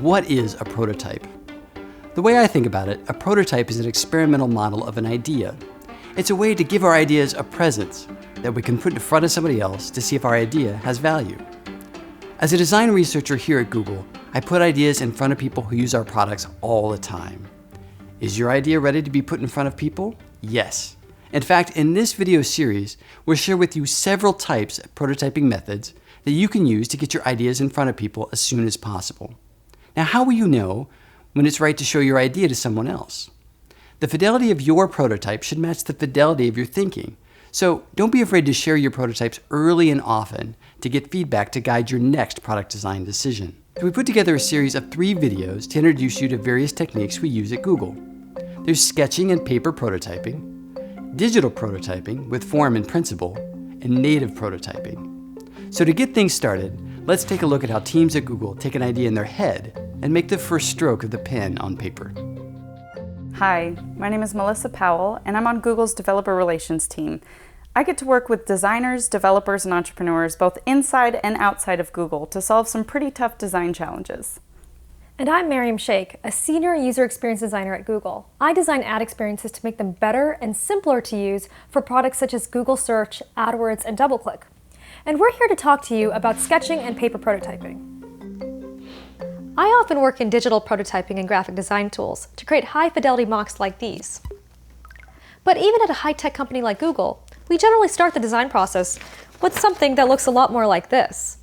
What is a prototype? The way I think about it, a prototype is an experimental model of an idea. It's a way to give our ideas a presence that we can put in front of somebody else to see if our idea has value. As a design researcher here at Google, I put ideas in front of people who use our products all the time. Is your idea ready to be put in front of people? Yes. In fact, in this video series, we'll share with you several types of prototyping methods that you can use to get your ideas in front of people as soon as possible. Now, how will you know when it's right to show your idea to someone else? The fidelity of your prototype should match the fidelity of your thinking. So don't be afraid to share your prototypes early and often to get feedback to guide your next product design decision. So we put together a series of 3 videos to introduce you to various techniques we use at Google. There's sketching and paper prototyping, digital prototyping with form and principle, and native prototyping. So to get things started, let's take a look at how teams at Google take an idea in their head and make the first stroke of the pen on paper. Hi, my name is Melissa Powell, and I'm on Google's Developer Relations team. I get to work with designers, developers, and entrepreneurs both inside and outside of Google to solve some pretty tough design challenges. And I'm Mariam Shaikh, a senior user experience designer at Google. I design ad experiences to make them better and simpler to use for products such as Google Search, AdWords, and DoubleClick. And we're here to talk to you about sketching and paper prototyping. I often work in digital prototyping and graphic design tools to create high-fidelity mocks like these. But even at a high-tech company like Google, we generally start the design process with something that looks a lot more like this.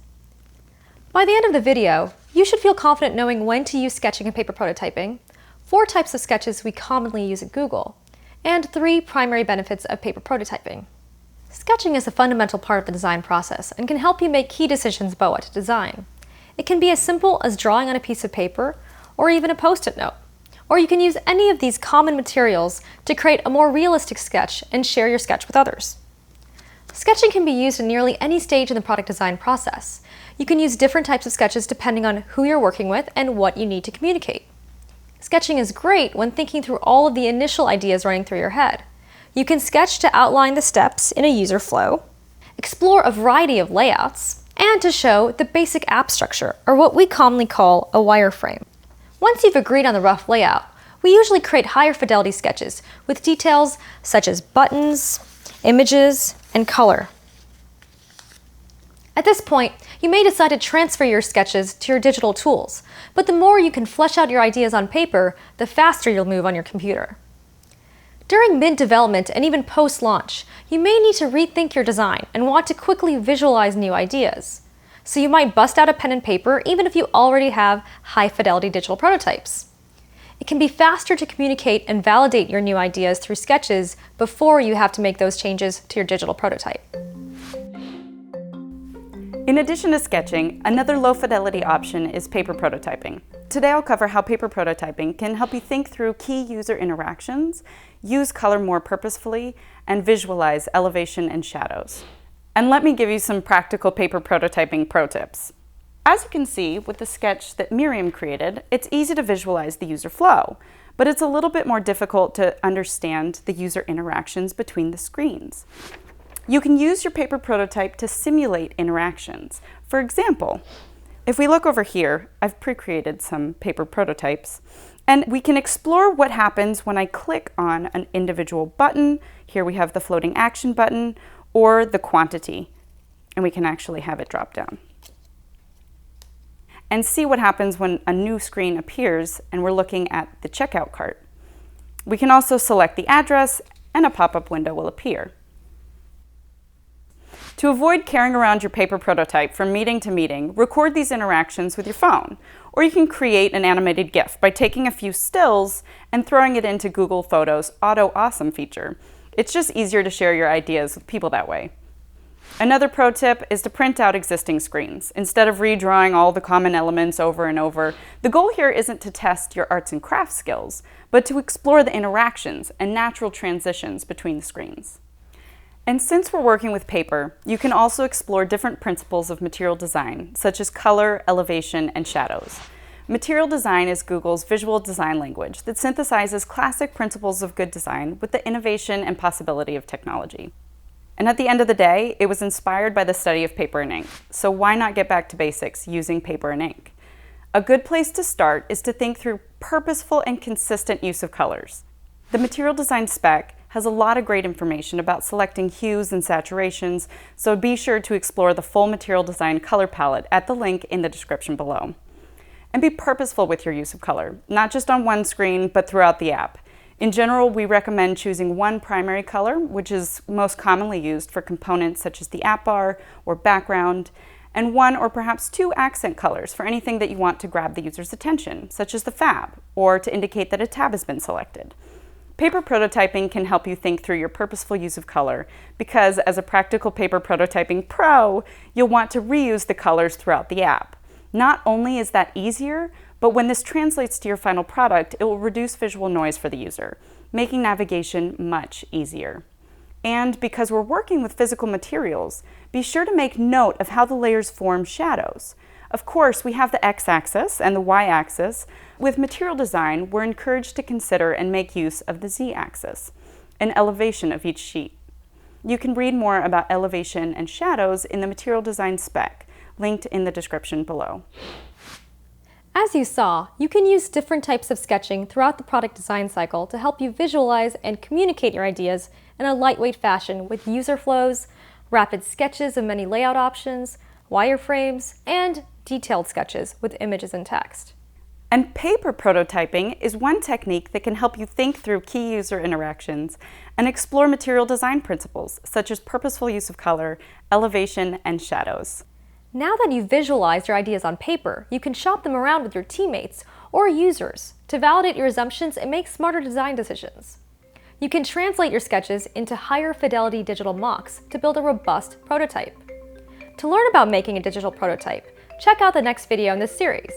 By the end of the video, you should feel confident knowing when to use sketching and paper prototyping, 4 types of sketches we commonly use at Google, and 3 primary benefits of paper prototyping. Sketching is a fundamental part of the design process and can help you make key decisions about what to design. It can be as simple as drawing on a piece of paper or even a post-it note. Or you can use any of these common materials to create a more realistic sketch and share your sketch with others. Sketching can be used in nearly any stage in the product design process. You can use different types of sketches depending on who you're working with and what you need to communicate. Sketching is great when thinking through all of the initial ideas running through your head. You can sketch to outline the steps in a user flow, explore a variety of layouts, and to show the basic app structure, or what we commonly call a wireframe. Once you've agreed on the rough layout, we usually create higher fidelity sketches with details such as buttons, images, and color. At this point, you may decide to transfer your sketches to your digital tools, but the more you can flesh out your ideas on paper, the faster you'll move on your computer. During mid-development and even post-launch, you may need to rethink your design and want to quickly visualize new ideas. So you might bust out a pen and paper even if you already have high-fidelity digital prototypes. It can be faster to communicate and validate your new ideas through sketches before you have to make those changes to your digital prototype. In addition to sketching, another low-fidelity option is paper prototyping. Today I'll cover how paper prototyping can help you think through key user interactions, use color more purposefully, and visualize elevation and shadows. And let me give you some practical paper prototyping pro tips. As you can see with the sketch that Mariam created, it's easy to visualize the user flow, but it's a little bit more difficult to understand the user interactions between the screens. You can use your paper prototype to simulate interactions. For example, if we look over here, I've pre-created some paper prototypes, and we can explore what happens when I click on an individual button. Here we have the floating action button or the quantity, and we can actually have it drop down. And see what happens when a new screen appears and we're looking at the checkout cart. We can also select the address and a pop-up window will appear. To avoid carrying around your paper prototype from meeting to meeting, record these interactions with your phone. Or you can create an animated GIF by taking a few stills and throwing it into Google Photos' Auto Awesome feature. It's just easier to share your ideas with people that way. Another pro tip is to print out existing screens. Instead of redrawing all the common elements over and over, the goal here isn't to test your arts and crafts skills, but to explore the interactions and natural transitions between the screens. And since we're working with paper, you can also explore different principles of material design, such as color, elevation, and shadows. Material design is Google's visual design language that synthesizes classic principles of good design with the innovation and possibility of technology. And at the end of the day, it was inspired by the study of paper and ink. So why not get back to basics using paper and ink? A good place to start is to think through purposeful and consistent use of colors. The material design spec has a lot of great information about selecting hues and saturations, so be sure to explore the full material design color palette at the link in the description below. And be purposeful with your use of color, not just on one screen, but throughout the app. In general, we recommend choosing one primary color, which is most commonly used for components such as the app bar or background, and one or perhaps two accent colors for anything that you want to grab the user's attention, such as the fab, or to indicate that a tab has been selected. Paper prototyping can help you think through your purposeful use of color because, as a practical paper prototyping pro, you'll want to reuse the colors throughout the app. Not only is that easier, but when this translates to your final product, it will reduce visual noise for the user, making navigation much easier. And because we're working with physical materials, be sure to make note of how the layers form shadows. Of course, we have the x-axis and the y-axis. With material design, we're encouraged to consider and make use of the z-axis, an elevation of each sheet. You can read more about elevation and shadows in the material design spec, linked in the description below. As you saw, you can use different types of sketching throughout the product design cycle to help you visualize and communicate your ideas in a lightweight fashion with user flows, rapid sketches of many layout options, wireframes, and detailed sketches with images and text. And paper prototyping is one technique that can help you think through key user interactions and explore material design principles, such as purposeful use of color, elevation, and shadows. Now that you've visualized your ideas on paper, you can shop them around with your teammates or users to validate your assumptions and make smarter design decisions. You can translate your sketches into higher fidelity digital mocks to build a robust prototype. To learn about making a digital prototype, check out the next video in this series.